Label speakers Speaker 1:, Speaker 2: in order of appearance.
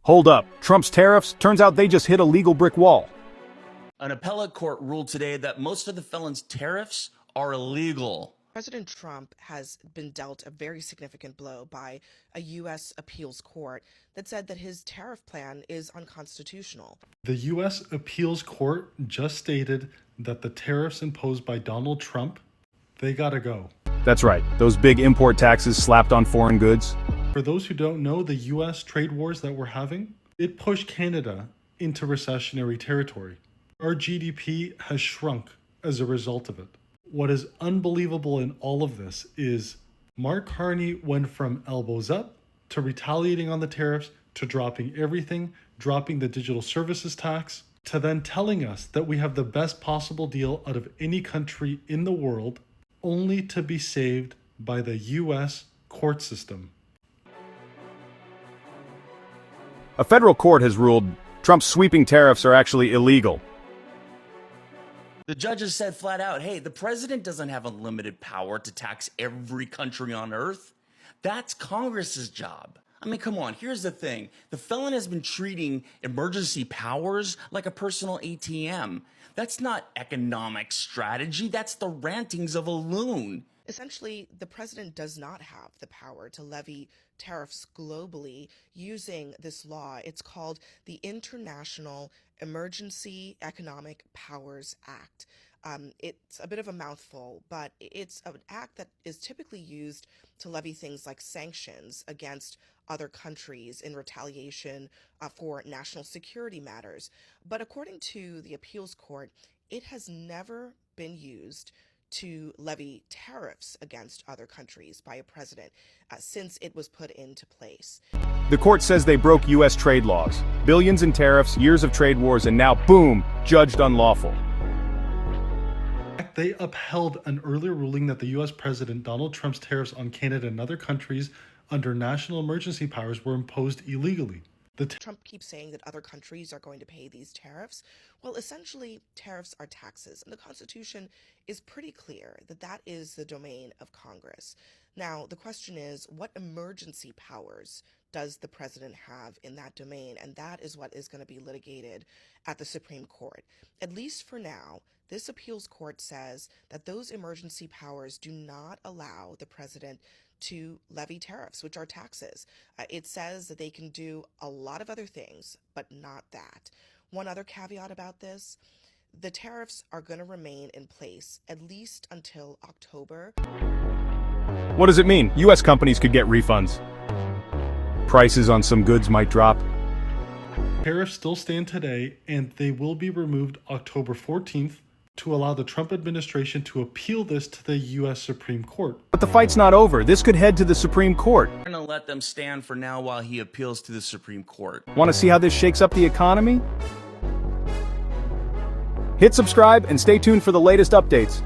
Speaker 1: Hold up, Trump's tariffs? Turns out they just hit a legal brick wall.
Speaker 2: An appellate court ruled today that most of the felons' tariffs are illegal.
Speaker 3: President Trump has been dealt a very significant blow by a U.S. appeals court that said that his tariff plan is unconstitutional.
Speaker 4: The U.S. appeals court just stated that the tariffs imposed by Donald Trump, they gotta go.
Speaker 1: That's right, those big import taxes slapped on foreign goods.
Speaker 4: For those who don't know, the U.S. trade wars that we're having, it pushed Canada into recessionary territory. Our GDP has shrunk as a result of it. What is unbelievable in all of this is Mark Carney went from elbows up to retaliating on the tariffs to dropping everything, dropping the digital services tax, to then telling us that we have the best possible deal out of any country in the world, only to be saved by the U.S. court system.
Speaker 1: A federal court has ruled Trump's sweeping tariffs are actually illegal.
Speaker 2: The judges said flat out, hey, the president doesn't have unlimited power to tax every country on earth. That's Congress's job. I mean, come on, here's the thing. The felon has been treating emergency powers like a personal ATM. That's not economic strategy. That's the rantings of a loon.
Speaker 3: Essentially, the president does not have the power to levy tariffs globally using this law. It's called the International Emergency Economic Powers Act. It's a bit of a mouthful, but it's an act that is typically used to levy things like sanctions against other countries in retaliation for national security matters. But according to the appeals court, it has never been used to levy tariffs against other countries by a president since it was put into place.
Speaker 1: The court says they broke U.S. trade laws. Billions in tariffs, years of trade wars, and now, boom, judged unlawful.
Speaker 4: They upheld an earlier ruling that the U.S. President Donald Trump's tariffs on Canada and other countries under national emergency powers were imposed illegally.
Speaker 3: Trump keeps saying that other countries are going to pay these tariffs. Well, essentially, tariffs are taxes, and the Constitution is pretty clear that that is the domain of Congress. Now, the question is, what emergency powers does the president have in that domain? And that is what is going to be litigated at the Supreme Court. At least for now, this appeals court says that those emergency powers do not allow the president to levy tariffs, which are taxes. It says that they can do a lot of other things, but not that. One other caveat about this, the tariffs are going to remain in place at least until October.
Speaker 1: What does it mean? U.S. companies could get refunds. Prices on some goods might drop.
Speaker 4: Tariffs still stand today, and they will be removed October 14th to allow the Trump administration to appeal this to the U.S. Supreme Court.
Speaker 1: But the fight's not over. This could head to the Supreme Court.
Speaker 2: We're going to let them stand for now while he appeals to the Supreme Court.
Speaker 1: Want to see how this shakes up the economy? Hit subscribe and stay tuned for the latest updates.